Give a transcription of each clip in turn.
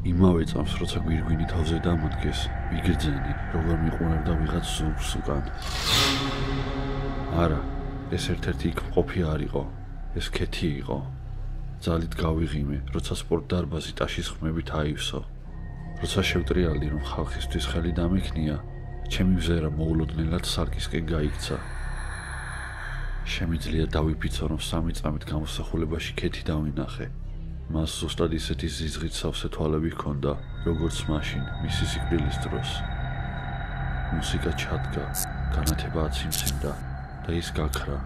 იმავე წამს, როცა გვირგვინი თავზე დამოდგეს, ვიგრძენი, როგორ მიყურებდა ვიღაც ზურგს უკან. არა, ეს ერთ-ერთი იქ მყოფი არ იყო, ეს ქეთი იყო. ძალით გავიღიმე, როცა სპორტ დარბაზი ტაშის ხმებით აივსო. როცა შევტრიალდი, რომ ხალხისთვის ხელი დამექნია, ჩემი მზერა მოულოდნელად სარკისკენ გაიქცა. შემიძლია დავიფიცო, რომ 3 წამით გამოსახულებაში ქეთი დავინახე. მას ზუსტად ისეთი ზიზღით სავსე თვალები ჰქონდა, როგორც მაშინ, მისი სიკვდილის დროს. მუსიკა ჩადგა, განათება აციმციმდა და ის გაქრა,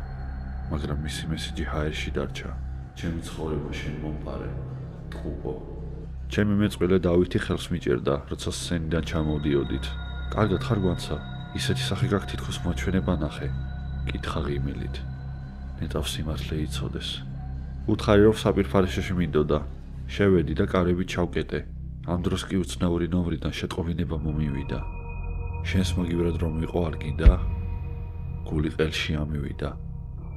მაგრამ მისი მესიჯი ჰაერში დარჩა. ჩემი ცხოვრება შენ მომყარე, ტყუპო. ჩემი მეწყვილე დავითი ხელს მიჭერდა, როცა სცენიდან ჩამოვდიოდით. კარგად ხარ გვანცა, ისეთი სახე გაქვს თითქოს მოჩვენება ნახე. კითხა ღიმილით. ნეტავ სიმართლე იცოდეს. უთხარი რომ საპირფარეშოში მინდოდა. შევედი და კარებით ჩავკეტე. ამ დროს კი უცნაური ნომრიდან შეტყობინება მომივიდა. შენს მოგივრად რომ ვიყო არ გინდა? გული ყელში ამივიდა.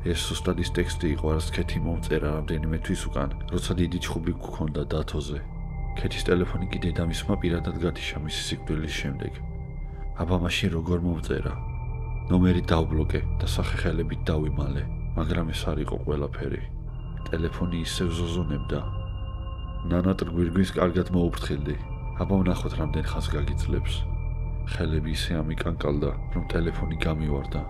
ეს ზუსტად ის ტექსტი იყო, რაც ქეთი მომწერა რამდენიმე თვის უკან, როცა დიდი ჩხუბი გქონდა დათოზე. ქეთის ტელეფონი კი დედამისმა პირადად გათიშა მისი სიკვდილის შემდეგ. აბა მაშინ როგორ მომწერა? ნომერი დავბლოკე და სახეხელებით დავიმალე, მაგრამ ეს არ იყო ყველაფერი. ტელეფონი ისევ ზოზონებდა. ნანატ გვირგვინს კარგად მოუფრთხილდი. აბა ვნახოთ რამდენ ხანს გაგიძლებს. ხელები ისე ამიკანკალდა, რომ ტელეფონი გამივარდა.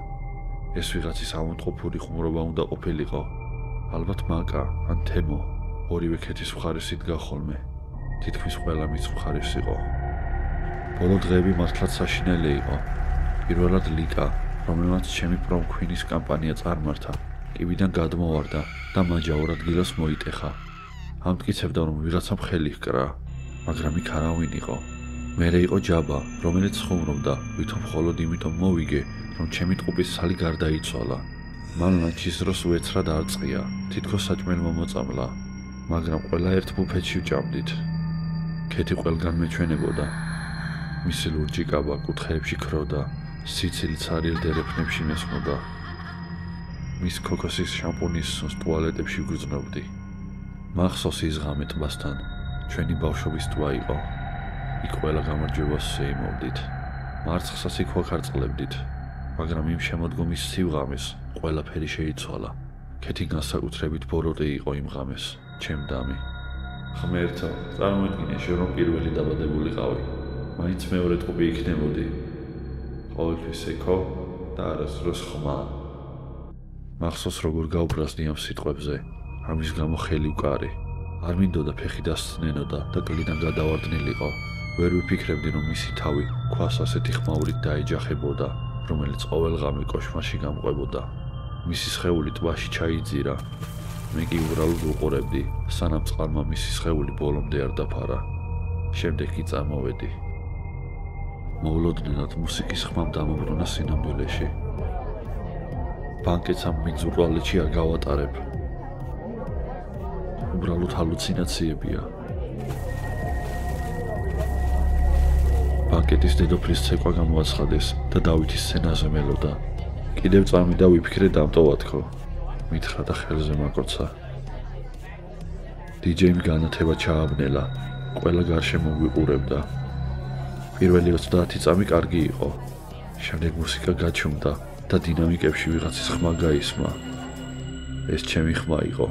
ეს ვიღაცის აუნტყოფური ხუმრობა უნდა ყოფილიყო. ალბათ მაკა ან თემო, ორივე ქეთის მხარეს იდგა ხოლმე. თითქმის ყველა მის მხარეს იყო. ბოლო დღეები მართლაც საშინელი იყო. პირველად ლიკა, რომელმაც ჩემი პრომქვინის კამპანია წარმართა, კიბიდან გადმოვარდა და მაჯაურად დილას მოიტეხა. ამტკიცებდა, რომ ვიღაცამ ხელი ჰკრა, მაგრამ იქ არავინ იყო. მერე იყო ჯაბა, რომელიც ხუმრობდა, ვითომ მხოლოდ იმიტომ მოვიგე, რომ ჩემი ტყუპის სალი გარდაიცვალა. მან ლანჩის დროს უეცრად არ წყია, თითქოს საჭმელი მომოწამლა, მაგრამ ყველა ერთ ბუფეტში ვჭამდით. ქეთი ყველგან მეჩვენებოდა. მისი ლურჯი კაბა კუთხეებში ქროდა, სიცილი ცარიელ დერეფნებში მესმოდა. მის ქოქოსის შამპუნის სუნს ტუალეტებში ვგრძნობდი. მახსოვს ის ღამე ტბასთან, ჩვენი ბავშვობის ტბა იყო. იქ ყველა გამარჯვებას ვსეიმოვდით. მარცხსაც იქ ვაქარწყლებდით, მაგრამ იმ შემოდგომის სივღამეს ყველაფერი შეიცვალა. ქეთი განსაკუთრებით ბოროტი იყო იმ ღამეს, ჩემ დამი. ღმერთო, წარმოიდგინე შენ რომ პირველი დაბადებულიყავი, მაინც მეორე ტყუპი იქნებოდი. ყოველთვის ეკო და არასდროს ხმა. მახსოვს როგორ გავბრაზდი ამ სიტყვებზე, ამის გამო ხელი ვკარი. არ მინდოდა ფეხი დასცნენოდა და კლიდან გადავარდნილიყო. ვერ ვიფიქრებდი, რომ მისი თავი ქვას ასეთი ხმაურით დაეჯახებოდა, რომელიც ყოველ ღამე კოშმაში გამყვებოდა. მისი სხეული ტბაში ჩაიძირა. მე კი უბრალოდ უყურებდი, სანამ წყალმა მისი სხეული ბოლომდე არ დაფარა. შემდეგ კი წამოვედი. მოულოდნელად მუსიკის ხმამ დამობრუნა სინამდვილეში. ბანკეთს ამ მიწურ ტუალეტში არ გავატარებ. უბრალოდ ჰალუცინაციებია. ბანკეთის დედოფლის ცეკვა გამოაცხადეს და დავითის სცენაზე მელოდა. კიდევ წამიდა ვიფიქრე დამტოვათქო. მითხრა და ხელზე მაკოცა. დიჯეიმ განათება ჩააბნელა. ყველა გარშემო გვიყურებდა. პირველი 30 წამი კარგი იყო. შემდეგ მუსიკა გაჩუმდა და დინამიკებში ვიღაცის ხმა გაისმა. ეს ჩემი ხმა იყო.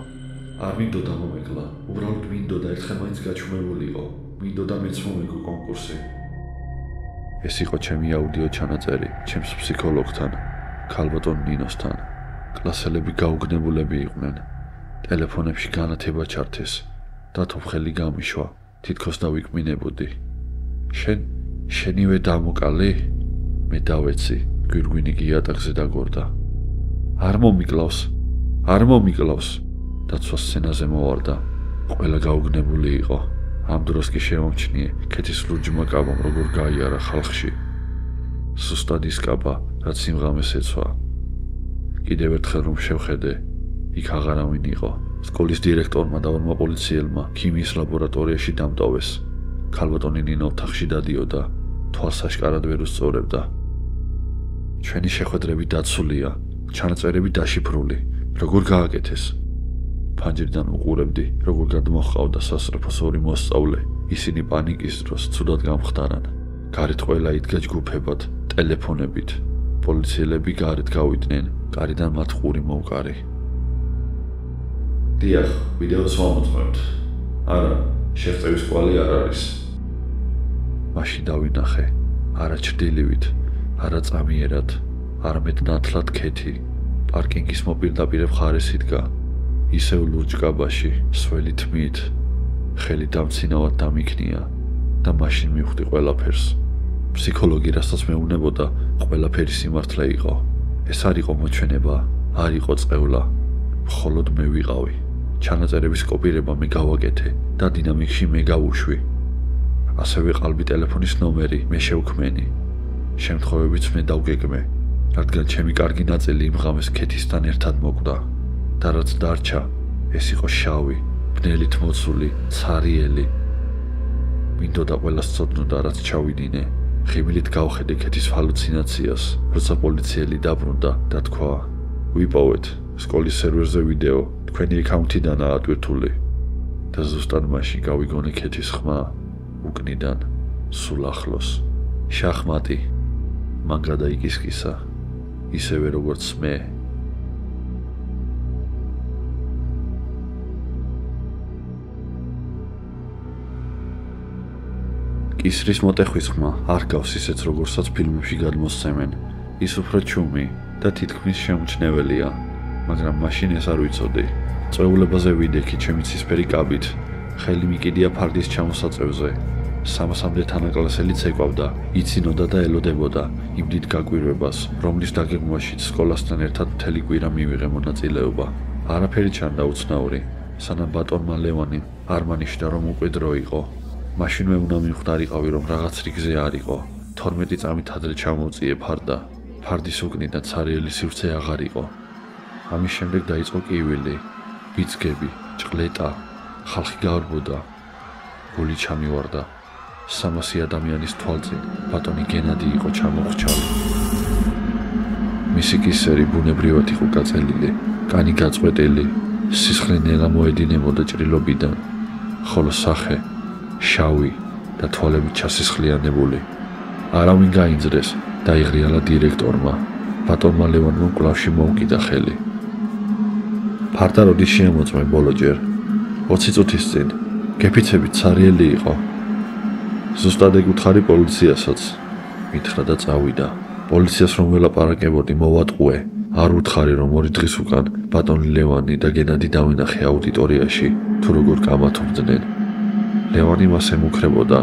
არ მინდოდა მომეკლა, უბრალოდ მინდოდა ერთხელ მაინც გაჩუმებულიყო. მინდოდა მეც მომეკო კონკურსი. ეს იყო ჩემი აუდიო ჩანაწერი ჩემს ფსიქოლოგთან, ქალბატონ ნინოსთან. კლასელები გაუგნებულები იყვნენ. ტელეფონებში განათება ჩართეს. დათოფხელი გამიშვა, თითქოს დავიკმინებოდი. შენივე დამოკალი? მე დავეცი, გვირგვინი კი იატაკზე დაგორდა. არ მომიკლავს. დაცვა სცენაზე მოვარდა. ყველა გაუგნებული იყო. ამ დროს კი შემომჩნიე ქეთის ლურჯმა კაბამ როგორ გაიარა ხალხში. სუსტად ის კაბა, რაც სიმღამეს ეცვა. კიდევ ერთხელ რომ შევხედე, იქ აღარავინ იყო. სკოლის დირექტორმა და ორმა პოლიციელმა ქიმიის ლაბორატორიაში დამტოვეს. ქალბატონი ნინო ოთახში დადიოდა, თვალს აშკარად ვერ უსწორებდა. ჩვენი შეხვედრები დაცულია, ჩანაწერები დაშიფრული. როგორ გააკეთეს? ფანჯრიდან უყურებდი, როგორ გადმოჰყავდა სასწრაფოს ორი მოსწავლე, ისინი პანიკის დროს ცუდად გამხდარან. გარეთ ყველა იდგა ჯგუფებად, ტელეფონებით. პოლიციელები გარეთ გავიდნენ, კარიდან მათ ყური მოუყარი. დიახ, ვიდეოს ვამოწმებთ. არა, შეღწევის კვალი არ არის. მაშინ დავინახე, არა ჩრდილივით, არა წამიერად, არამედ ნათლად ქეთი. პარკინგის მოპირდაპირე მხარეს იდგა. ისევ ლურჯ კაბაში, სველი თმით. ხელი დამცინავად დამიქნია და მაშინ მივხვდი ყველაფერს. ფსიქოლოგი რასაც მეუბნებოდა, ყველაფერი სიმართლე იყო. ეს არ იყო მოჩვენება, არ იყო წევლა. მხოლოდ მე ვიყავი. ჩანაწერების კოპირება მე გავაკეთე და დინამიკში მე გავუშვი. ასევე ყალბი ტელეფონის ნომერი მე შევქმენი. შემთხვევებიც მე დავგეგმე, რადგან ჩემი კარგი ნაწილი იმ ღამეს ქეთისთან ერთად მოკვდა. და რაც დარჩა, ეს იყო შავი, ბნელით მოცული, ცარიელი. მინდოდა ყველას ცოდნოდა, რაც ჩავიდინე. ხიბლით გავხედე ქეთის ჰალუცინაციას, როცა პოლიციელი დაბრუნდა და თქვა: ვიპოვეთ სკოლის სერვერზე ვიდეო, თქვენი აკაუნთიდანაა ატვირთული. და ზუსტად მაშინ გავიგონე ქეთის ხმა, უკნიდან, სულ ახლოს. შახმატი, მან გადაიკისკისა, ისევე როგორც მე. კისრის მოტეხვის ხმა არ გავს ისეც როგორცაც ფილმებში გადმოსცემენ. ის უფრო ჩუმი და თითქმის შემჩნეველია, მაგრამ მაშინ ეს არ ვიცოდი. წვეულებაზე ვიდექი ჩემი ცისფერი კაბით, ხელი მიკიდია ფარდის ჩამოსაწევზე. 300-მდე თანაკლასელიც ეკავდა, იცინოდა და ელოდებოდა იმ დიდ გაკვირვებას, რომლის დაგეგმვაშიც სკოლასთან ერთად მთელი კვირა მივიღე მონაწილეობა. არაფერი ჩანდა უცნაური, სანამ ბატონმა ლევანიმ არ მანიშნა, რომ უკვე დრო იყო. მაშინვე უნდა მივხვდარიყავი, რომ რაღაც რიგზე არ იყო. 12 წამით ადრე ჩამოვწიე ფარდა. ფარდის უკნიდან ცარიელი სივრცე აღარ იყო. ამის შემდეგ დაიწყო კივილი, ბიძგები, ჭყლეტა, ხალხი გავრბოდა. გული ჩამივარდა. 300 ადამიანის თვალწინ ბატონი გენადი იყო ჩამოხრჩალი. მისი კისერი ბუნებრივად იყო გაწელილი, კანი გაწყვეტილი, სისხლი ნელა მოედინებოდა ჭრილობიდან, ხოლო სახე შავი და თვალები ჩასისხლიანებული. არავინ გაინძრეს, დაიღრიალა დირექტორმა. ბატონმა ლევანმა კლავში მოუკიდა ხელი. ფარდა როდის შემოწმე ბოლოჯერ? 20 წუთის წინ. გეფიცებით ცარიელი იყო. ზუსტად ეგ უთხარი პოლიციასაც. მითხრა და წავიდა. პოლიციას რომ ველაპარაკებოდი, მოვატყუე. არ უთხარი, რომ 2 დღის უკან ბატონი ლევანი და გენადი დავინახე აუდიტორიაში, თუ როგორ კამათობდნენ. ლევანი მას ემუქრებოდა.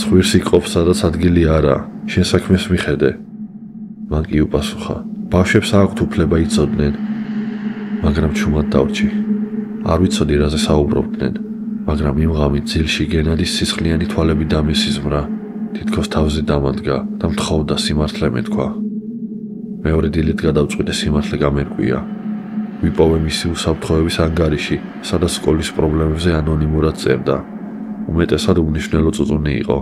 ცხვირს იყოფ, სადაც ადგილი არა, შენ საქმეს მიხედე. მან კი უპასუხა: ბავშვებს აქვთ უფლება იცოდნენ. მაგრამ ჩუმად დავრჩი. არ ვიცოდი რაზე საუბრობდნენ, მაგრამ იმ ღამით ძილში გენადის სისხლიანი თვალები დამესიზმრა. თითქოს თავზე დამადგა და მთხოვდა სიმართლე მეთქვა. მეორე დილით გადავწყვიტე სიმართლე გამერკვია. ვიპოვე მისი უსაფრთხოების ანგარიში, სადაც სკოლის პრობლემებზე ანონიმურად წერდა. უმეტესად უმნიშვნელო წუწუნი იყო,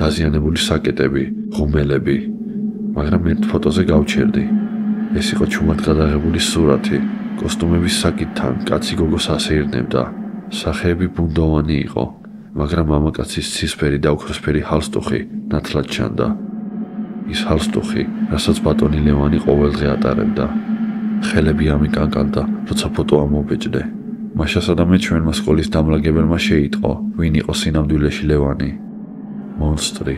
დაზიანებული საკეტები, ღუმელები, მაგრამ ერთ ფოტოზე გავჩერდი. ეს იყო ჩუმად გადაღებული სურათი, კოსტუმების საკითხთან კაცი გოგოს ასეირნებდა. სახეები ბუნდოვანი იყო, მაგრამ მამაკაცის ცისფერი და ოქროსფერი ჰალსტუხი ნათლად ჩანდა. ის ჰალსტუხი, რასაც ბატონი ლევანი ყოველდღე ატარებდა. ხელები ამიკანკანდა, როცა ფოტო ამობეჭდე. მაშასა და მე ჩვენმა სკოლის დამლაგებელმა შეიტყო, ვინ იყო სინამდვილეში ლევანი. მონსტრი.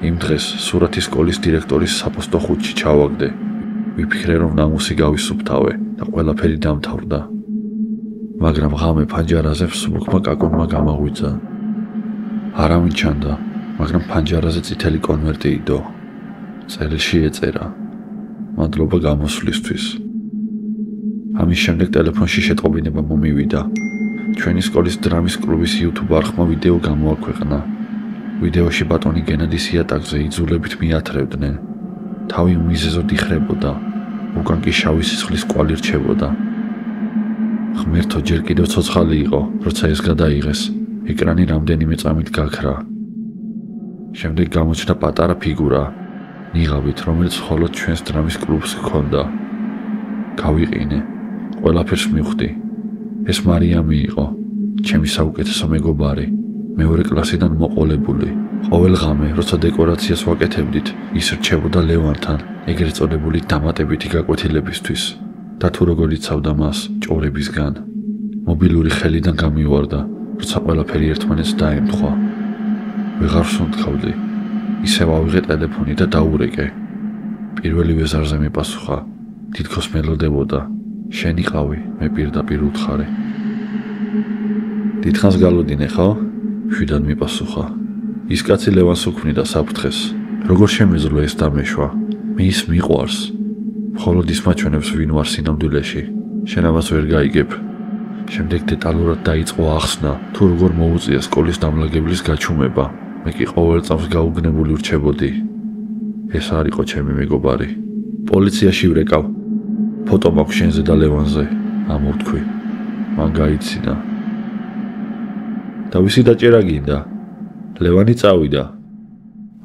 იმ დღეს სურათი სკოლის დირექტორის საფოსტო ხუთში ჩავაგდე. ვიფიქრე, რომ ნამუსი გავისუფთავე და ყველაფერი დამთავრდა. მაგრამ ღამე ფანჯარაზე მსუბუქმა კაკუნმა გამაღვიძა. არავინ ჩანდა, მაგრამ ფანჯარაზე წითელი კონვერტი იდო. წერილში ეწერა: მადლობა გამოსვლისთვის. ამის შემდეგ ტელეფონში შეტყობინება მომივიდა. ჩვენი სკოლის დრამის კლუბის YouTube არხმა ვიდეო გამოაქვეყნა. ვიდეოში ბატონი გენადის იატაკზე იძულებით მიათრევდნენ. თავი უმიზეზოდ იხრებოდა, უკან კი შავი სისხლის კვალი რჩებოდა. ღმერთო, ჯერ კიდევ ცოცხალი იყო, როცა ეს გადაიღეს. ეკრანი რამდენიმე წამით გაქრა. შემდეგ გამოჩნდა პატარა ფიგურა, ნიღაბით, რომელიც მხოლოდ ჩვენს დრამის კლუბს ჰქონდა. გავიყინე, ყველაფერს მივხვდი. ეს მარიამი იყო, ჩემი საუკეთესო მეგობარი, მეორე კლასიდან მოყოლებული. ყოველ ღამე, როცა დეკორაციას ვაკეთებდით, ის რჩებოდა ლევანთან, ეგრეთ წოდებული დამატებითი გაკვეთილებისთვის და თუ როგორ იცავდა მას ჭორებისგან. მობილური ხელიდან გამივარდა, როცა ყველაფერი ერთმანეთს დაემთხვა. ვეღარ ვსუნთქავდი. ისევ ავიღე ტელეფონი და დაურეკე. პირველი ვეზარზე მიპასუხა. თითქოს მელოდებოდა. შენი ყავი, მე პირდაპირ უთხარი. დიდხანს გალოდინე, ხო? შვიდად მიპასუხა. ის კაცი ლევანს უქმნიდა საფრთხეს. როგორ შემეძლო ეს დამეშვა? მე ის მიყვარს. მხოლოდ ის მაჩვენებს ვინ ვარ სინამდვილეში. შენ ამას ვერ გაიგებ. შემდეგ დეტალურად დაიწყო ახსნა, თუ როგორ მოუწია სკოლის დამლაგებლის გაჩუმება. მე კი ყოველ წამს გაუგნებული ვრჩებოდი. ეს არ იყო ჩემი მეგობარი. პოლიციაში ვრეკავ. ფოტო მაქვს შენზე და ლევანზე. ამოვთქვი. მან გაიცინა. და ვისი დაჭერა გინდა? ლევანი წავიდა.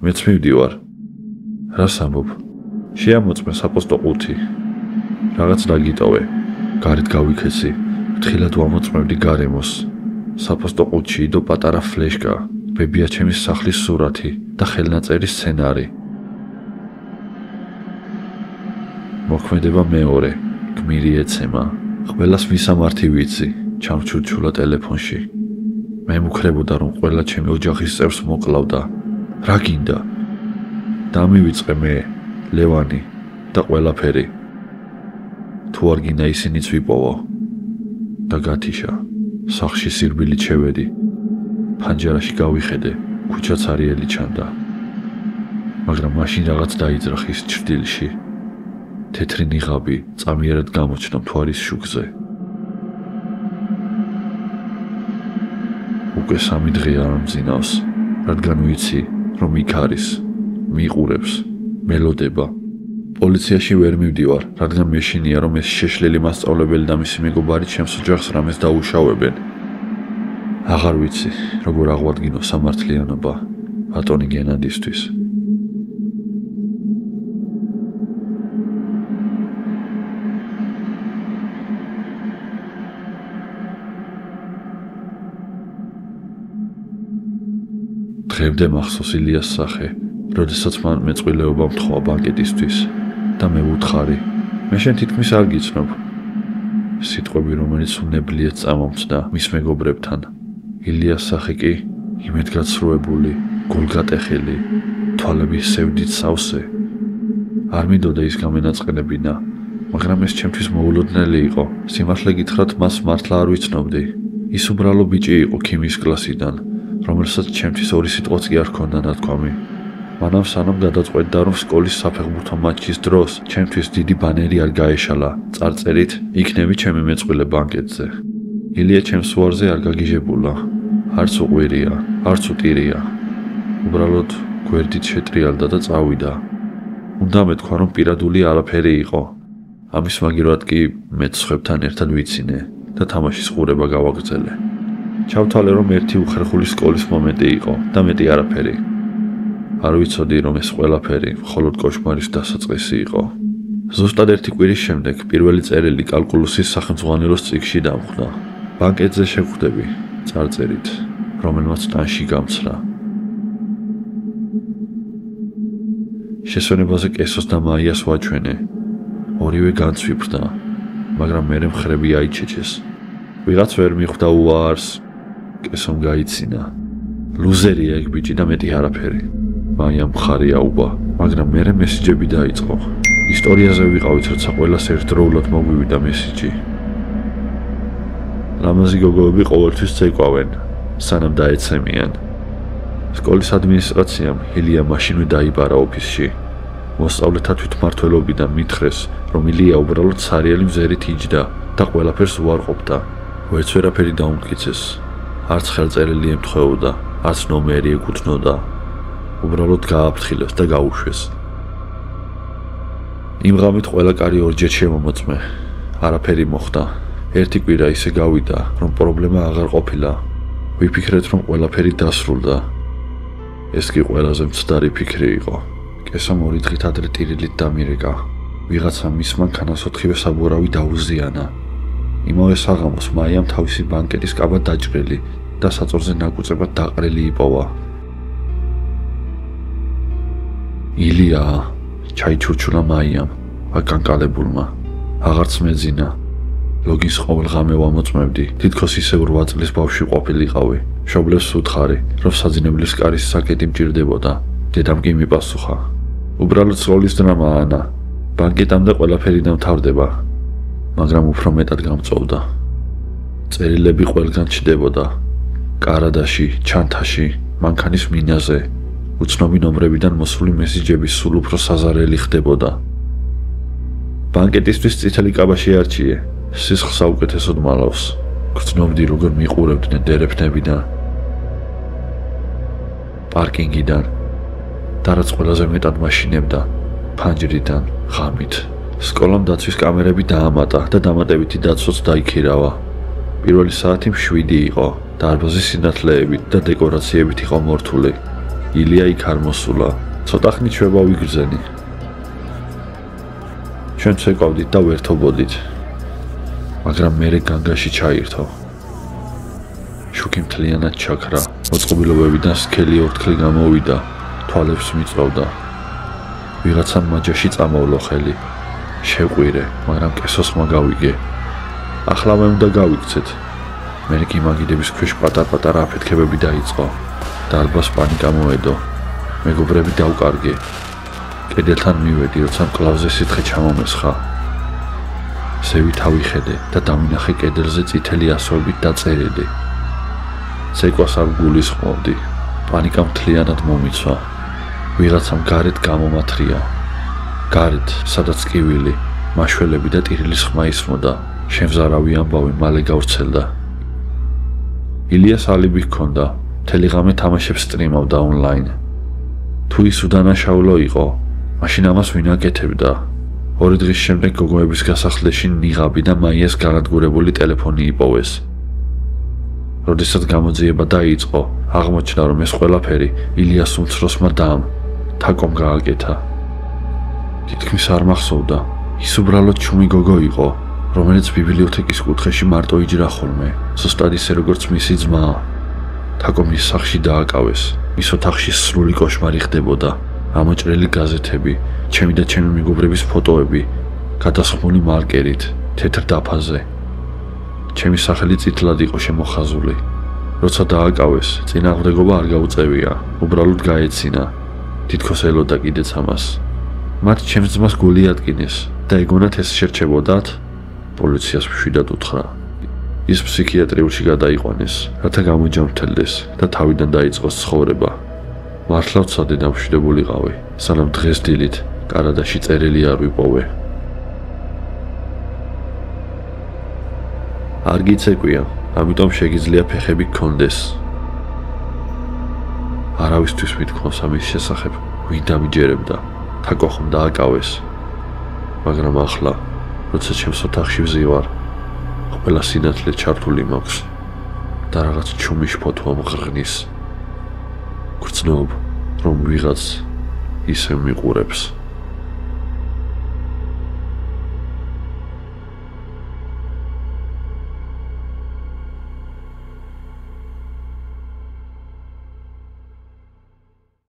მეც მივდივარ. რას ამბობ? შეამოწმე საპოსტო ყუთი. რაღაც დაგიტოვე. გარეთ გავიქეცი. ფრთხილად ვამოწმებდი გარემოს. საპოსტო ყუთში იდო პატარა ფლეშკა, ბებია ჩემის სახლის სურათი და ხელნაწერი სცენარი. მოქმედება მეორე. გმირი ეცემა. ყველას მისამართი ვიცი. ჩამჩურჩულა ტელეფონში. მე მუქრებოდა რომ ყველა ჩემი ოჯახის წევრს მოკლავდა. რა გინდა? დამივიწყე მე, ლევანი და ყველაფერი. თუ არ გინდა ისინიც ვიპოვო. და გათიშა. სახლში სირბილით შევედი. ფანჯარაში გავიხედე, ქუჩაც არიელი ჩანდა. მაგრამ მაშინ რაღაც დაიძრა ხის ჭრდილში. თეთრი ნიღაბი წამიერად გამოჩნდა მთვარის შუქზე. უკვე 3 დღეა არ მძინავს, რადგან ვიცი, რომ იქ არის, მიყურებს, მელოდება. პოლიციაში ვერ მივდივარ, რადგან მეშინია, რომ ეს შეშლილი მასწავლებელი და მისი მეგობარი ჩემს ოჯახს რამეს დაუშავებენ. აღარ ვიცი, როგორ აღვადგინო სამართლიანობა ბატონი გენადისთვის. დღემდე მახსოვს ილიას სახე, როდესაც მან მეწყვილეობა მთხოვა ბანკეტისთვის და მე ვუთხარი, მე შენ თითქმის არ გიცნობ. სიტყვები, რომელიც უნებლიეთ წამომწდა მის მეგობრებთან. ილიას სახე კი იმედგაცრუებული, გულგატეხილი, თვალები სევდით სავსე. არ მინდოდა ის გამენაწყენებინა, მაგრამ ეს ჩემთვის მოულოდნელი იყო. სიმართლე გითხრათ, მას მართლა არ ვიცნობდი. ის უბრალო ბიჭი იყო ქიმიის კლასიდან, რომელსაც ჩემთვის 2 სიტყვაც კი არ ჰქონდა ნათქვამი. მანამ სანამ გადაწყვეტდა, რომ სკოლის საფეხბურთო მატჩის დროს ჩემთვის დიდი ბანერი არ გაეშალა, წარწერით იქნები ჩემი მეწყვილე ბანკეტზე. ილია ჩემს ვარზე არ გაგიჟებულა, არც უყვირია, არც უტირია. უბრალოდ გვერდით შეტრიალდა და წავიდა. უნდა მეთქვა, რომ პირადული არაფერი იყო. ამის მაგივრად კი მეც სხვებთან ერთად ვიცინე და თამაშის ყურება გავაგრძელე. ჩავთვალე, რომ ერთი უხერხული სკოლის მომენტი იყო და მეტი არაფერი. არ ვიცოდი, რომ ეს ყველაფერი მხოლოდ კოშმარის დასაწყისი იყო. ზუსტად 1 კვირის შემდეგ პირველი წერილი კალკულუსის სახელმძღვანელოს წიგნში დამხვდა. ბანკეტზე შევხვდები, წარწერით, რომელმაც ტანში გამცრა. შესვენებაზე კესოს და მაიას ვაჩვენე. ორივე განცვიფრდა, მაგრამ მერე მხრები აიჩეჩეს. ვიღაც ვერ მიხვდა უარს, კესომ გაიცინა. ლუზერია ეგ ბიჭი და მეტი არაფერი. მაიამ მხარი აუბა, მაგრამ მერე მესიჯები დაიწყო. ისტორიაზე ვიყავით, როცა ყველას ერთდროულად მოგვივიდა მესიჯი. ლამაზი გოგოები ყოველთვის წეკვავენ, სანამ დაეცემიან. სკოლის ადმინისტრაციამ ილია მაშინვე დაიბარა ოფისში. მოსწავლეთა თვითმმართველობიდან მითხრეს, რომ ილია უბრალოდ სარიელი მზერით იჯდა და ყველაფერს უარყოფდა. ვერც ვერაფერი დაუმტკიცეს. არც ხელწერილი ემთხვეოდა, არც ნომერი ეკუთვნოდა. უბრალოდ გააფრთხილეს და გაუშვეს. იმ ღამით ყველა კარი ორჯერ შემომოწმე. არაფერი მოხდა. 1 კვირა ისე გავიდა, რომ პრობლემა აღარ ყოფილა. ვიფიქრეთ, რომ ყველაფერი დასრულდა. ეს კი ყველაზე მცდარი ფიქრი იყო. კესომ 2 დღით ადრე ტირილით დამირეკა. ვიღაცა მის მანქანას 4-ვე საბურავი დაუზიანა. იმავე საღამოს მაიამ თავისი ბანკეტის კაბა დაჭრილი და საწორზე ნაკუწებად დაყრილი იპოვა. ილია ჩაიჩურჩულა მაიამ, აკანკალებულმა. აღარც მეძინა. ლოგის ყოველ ღამე ვამოწმებდი, თითქოს ისევ 8 წლის ბავშვი ყოფილიყავი. მშობლებს ვუთხარი, რომ საძინებლის კარის საკეტი მჭირდებოდა. დედამ კი მიპასუხა: უბრალოდ სროლის დრამაა, ანა. ბანკეტამდე ყველაფერი დამთავრდება. მაგრამ უფრო მეტად გამწოვდა. წერილები ყველგან ჩდებოდა. კარადაში, ჩანთაში, მანქანის მინაზე. უცნობი ნომრებიდან მოსული მესიჯები სულ უფრო საზარელი ხდებოდა. ბანკეტისთვის წითელი კაბა შეარჩიე. სისხლს საუკეთესოდ მალავს. გრძნობდი, როგორ მიყურებდნენ დერეფნებიდან, პარკინგიდან და რაც ყველაზე მეტად მაშინებდა, ფანჯრიდან, ღამით. სკოლამ დაცვის კამერები დაამატა და დამატებითი დაცვაც დაიქირავა. პირველი საათი 7 იყო. დარბაზი სინათლეებით და დეკორაციებით იყო მორთული. ილია იქ არ მოსულა. ცოტა ხნით შვება ვიგრძენი. ჩვენ ცეკვავდით და ვერთობოდით. მაგრამ მერე განგაში ჩაირთო. შუქი მთლიანად ჩაქრა. მოწყობილობებიდან სქელი ორთქლი გამოვიდა. თვალებს მიწოვდა. ვიღაცამ მაჯაში წამოვლო ხელი. შეყვირე, მაგრამ კესოს მაგავიგე. ახლა მე უნდა გავიქცეთ. მერე კი მაგიდების ქვეშ პატარ-პატარა აფეთქებები დაიწყო. დარბაზს პანიკა მოედო. მეგობრები დავკარგე. კედელთან მივედი, როცა მკლავზე სითხე ჩამომესხა. ზევით ავიხედე და დამინახე კედელზე წითელი ასოებით დაწერილი. ცეკვას არ გულისხმობდი. პანიკა მთლიანად მომიცვა. ვიღაცამ გარეთ გამომათრია. გარეთ, სადაც კივილი, მაშველები და ტირილის ხმა ისმოდა. შემზარავი ამბავი მალე გავრცელდა. ილიას ალიბი ჰქონდა. მთელი ღამე თამაშებს სტრიმავდა ონლაინ. თუ ის უდანაშაულო იყო, მაშინ ამას ვინ აკეთებდა? 2 დღის შემდეგ გოგოების გასახლეში ნიღაბი და მაიას განადგურებული ტელეფონი იპოვეს. როდესაც გამოძიება დაიწყო, აღმოჩნდა, რომ ეს ყველაფერი ილიას უმცროსმა დამ, თაკომ გააკეთა. თითქმის არ მახსოვდა, ის უბრალოდ ჩუმი გოგო იყო, რომელიც ბიბლიოთეკის კუთხეში მარტო იჯრა ხოლმე, ზუსტად ისე როგორც მისი ძმა. თაკომ ის სახლში დააკავეს, მის ოთახში სრული კოშმარი ხდებოდა. ამოჭრილი გაზეთები, ჩემი და ჩემი მეგობრების ფოტოები, გადასხმული მარკერით, თეთრ დაფაზე. ჩემი სახელი წითლად იყო შემოხაზული. როცა დააკავეს, წინააღმდეგობა არ გაუწევია, უბრალოდ გაეცინა. თითქოს ელოდა კიდეც ამას. მათ ჩემს ძმას გული ატკინეს და ეგონათ ეს შერჩებოდათ? პოლიციას მშვიდად უთხრა. ის ფსიქიატრიულში გადაიყვანეს, რათა გამოჯამრთელდეს და თავიდან დაიწყოს ცხოვრება. მართლა ვცადე დამშვიდებულიყავი, სანამ დღეს დილით კარადაში წერილი არ ვიპოვე. არ გიცეკვია, ამიტომ შეგიძლია ფეხები გქონდეს. არავისთვის მithქვავს ამის შესახებ, ვინ დამიჯერებდა, თაკო ხომ დააკავეს. მაგრამ ახლა, როცა ჩემს ოთახში ვზივარ, ყველა სინათლე ჩართული მაქვს და რაღაც ჩუმი შფოთვა მღრღნის. გრძნობ, რომ ვიღაც ისევ მიყურებს.